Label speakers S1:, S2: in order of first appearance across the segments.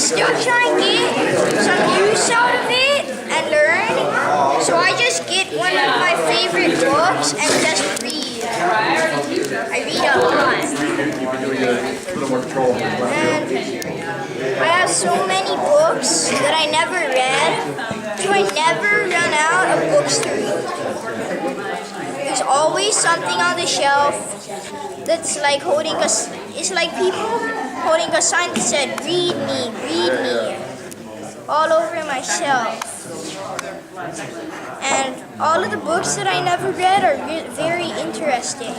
S1: still try and get some use out of it and learn. So I just get one of my favorite books and just read. I read a lot. And I have so many books that I never read, so I never run out of books to read. There's always something on the shelf that's like holding us. It's like people holding a sign that said, read me, all over my shelf. And all of the books that I never read are very interesting.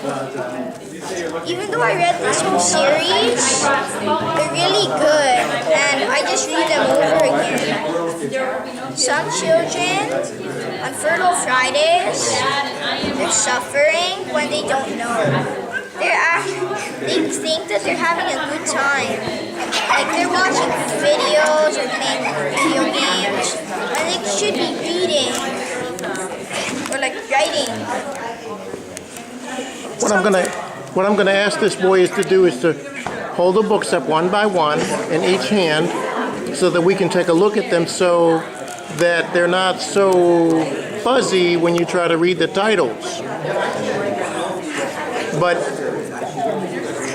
S1: Even though I read this whole series, they're really good, and I just read them over again. Some children on Furlough Fridays, they're suffering when they don't know. They think that they're having a good time. Like they're watching videos or playing video games, and they should be reading or like writing.
S2: What I'm gonna ask this boy is to do is to hold the books up one by one in each hand, so that we can take a look at them, so that they're not so fuzzy when you try to read the titles. But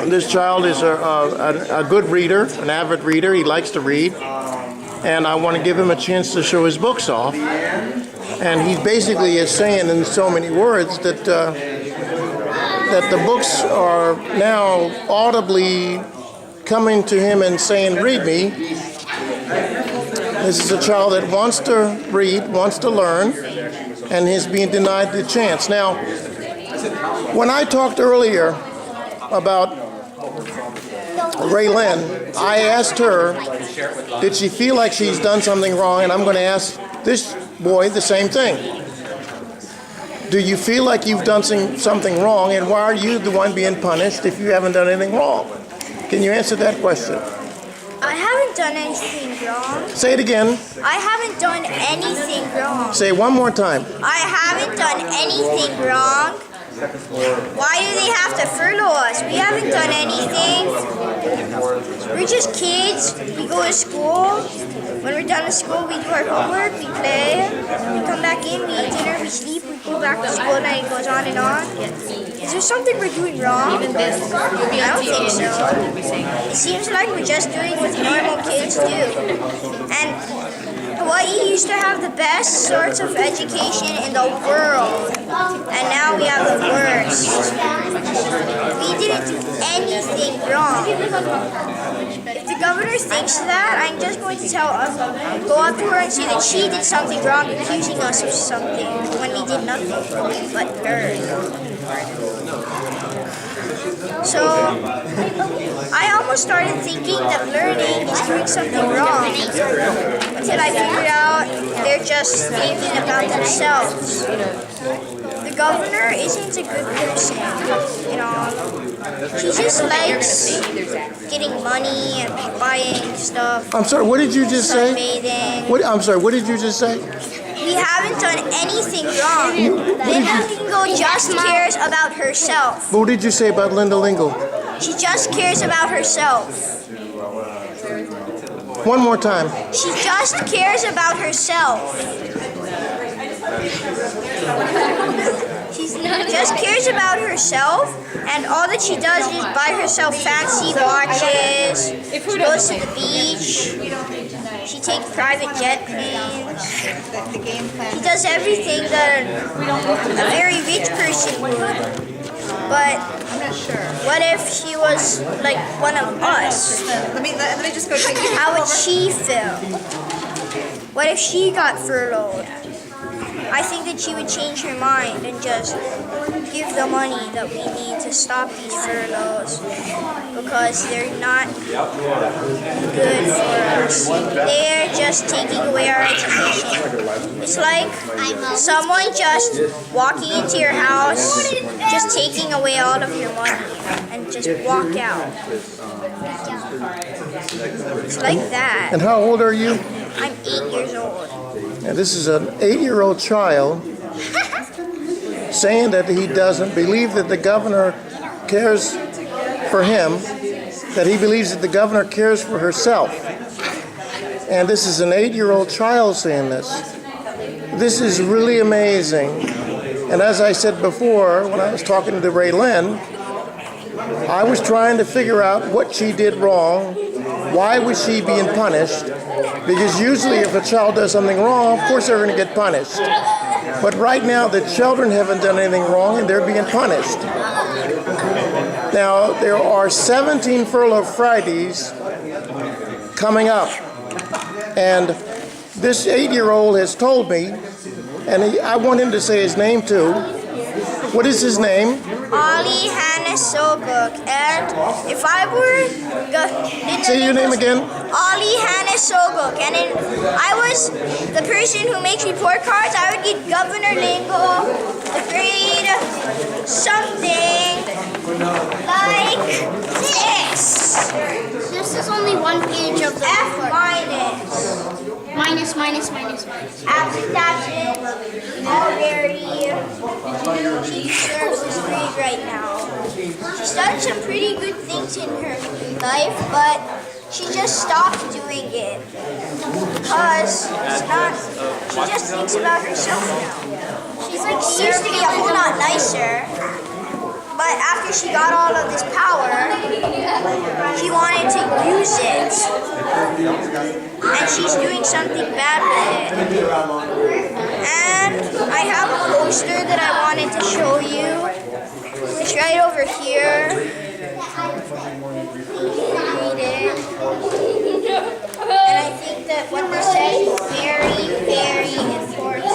S2: this child is a good reader, an avid reader. He likes to read, and I want to give him a chance to show his books off. And he basically is saying in so many words that that the books are now audibly coming to him and saying, "Read me." This is a child that wants to read, wants to learn, and is being denied the chance. Now, when I talked earlier about Raylyn, I asked her, did she feel like she's done something wrong? And I'm going to ask this boy the same thing. Do you feel like you've done something wrong, and why are you the one being punished if you haven't done anything wrong? Can you answer that question?
S1: I haven't done anything wrong.
S2: Say it again.
S1: I haven't done anything wrong.
S2: Say it one more time.
S1: I haven't done anything wrong. Why do they have to furlough us? We haven't done anything. We're just kids. We go to school. When we're done with school, we do our homework, we play, we come back in, we eat dinner, we sleep, we go back to school, and it goes on and on. Is there something we're doing wrong? I don't think so. It seems like we're just doing what normal kids do. And Hawaii used to have the best sorts of education in the world, and now we have the worst. We didn't do anything wrong. If the governor thinks that, I'm just going to go up to her and say that she did something wrong, accusing us of something when we did nothing but her. So, I almost started thinking that learning is doing something wrong, until I figured out they're just thinking about themselves. The governor isn't a good person, you know. She just likes getting money and buying stuff.
S2: I'm sorry, what did you just say?
S1: Sunbathing.
S2: I'm sorry, what did you just say?
S1: We haven't done anything wrong. Linda Lingo just cares about herself.
S2: What did you say about Linda Lingle?
S1: She just cares about herself.
S2: One more time.
S1: She just cares about herself. She just cares about herself, and all that she does is buy herself fancy watches. She goes to the beach. She takes private jet planes. She does everything that a very rich person would. But what if she was like one of us?
S3: Let me just go take
S1: How would she feel? What if she got furloughed? I think that she would change her mind and just give the money that we need to stop these furloughs, because they're not good for us. They're just taking away our education. It's like someone just walking into your house, just taking away all of your money and just walk out. It's like that.
S2: And how old are you?
S1: I'm 8 years old.
S2: Now, this is an 8-year-old child saying that he doesn't believe that the governor cares for him, that he believes that the governor cares for herself. And this is an 8-year-old child saying this. This is really amazing. And as I said before, when I was talking to Ray Lynn, I was trying to figure out what she did wrong. Why was she being punished? Because usually if a child does something wrong, of course they're going to get punished. But right now the children haven't done anything wrong and they're being punished. Now there are 17 Furlough Fridays coming up. And this 8-year-old has told me, and I want him to say his name too. What is his name?
S1: Ollie Hannah Soguk. And if I were...
S2: Say your name again.
S1: Ollie Hannah Soguk. And if I was the person who makes report cards, I would get Governor Lingo, the grade something like this.
S4: This is only one page of the
S1: F
S4: report.
S1: minus.
S4: Minus.
S1: Absent, already. She deserves this grade right now. She's done some pretty good things in her life, but she just stopped doing it because she just thinks about herself now. She's like, she used to be a whole lot nicer, but after she got all of this power, she wanted to use it. And she's doing something bad with it. And I have a poster that I wanted to show you. It's right over here. Read it. And I think that what this says is very, very important.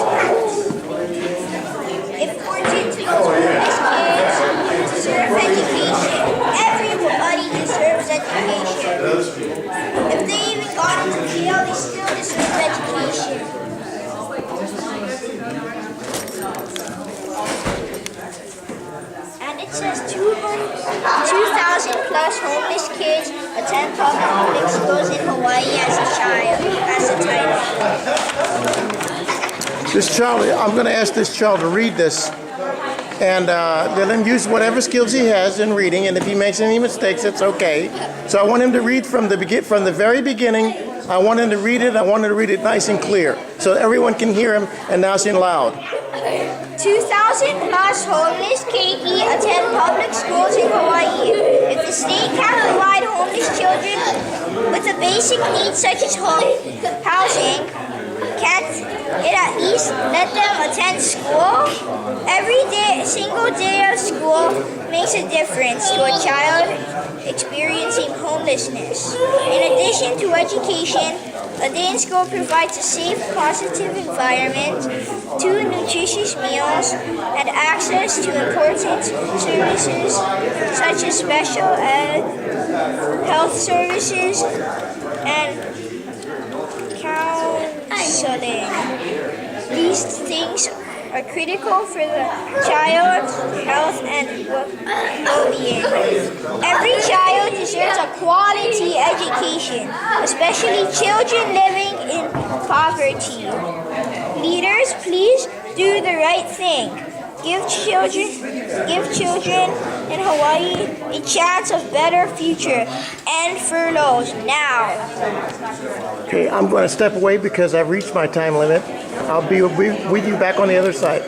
S1: Important to those homeless kids deserve education. Everybody deserves education. If they even got into jail, they still deserve education. And it says 2,000 plus homeless kids attend public schools in Hawaii as a child, as a title.
S2: This child, I'm going to ask this child to read this. And let him use whatever skills he has in reading, and if he makes any mistakes, it's okay. So I want him to read from the very beginning. I want him to read it. I want him to read it nice and clear, so everyone can hear him announcing loud.
S1: 2,000 plus homeless keiki attend public schools in Hawaii. If the state can't provide homeless children with the basic needs such as housing, can't it at least let them attend school? Every single day of school makes a difference to a child experiencing homelessness. In addition to education, a day in school provides a safe, positive environment, 2 nutritious meals, and access to important services such as special ed, health services, and counseling. These things are critical for the child's health and well-being. Every child deserves a quality education, especially children living in poverty. Leaders, please do the right thing. Give children in Hawaii a chance of better future. End furloughs now.
S2: Okay, I'm going to step away because I've reached my time limit. I'll be with you back on the other side.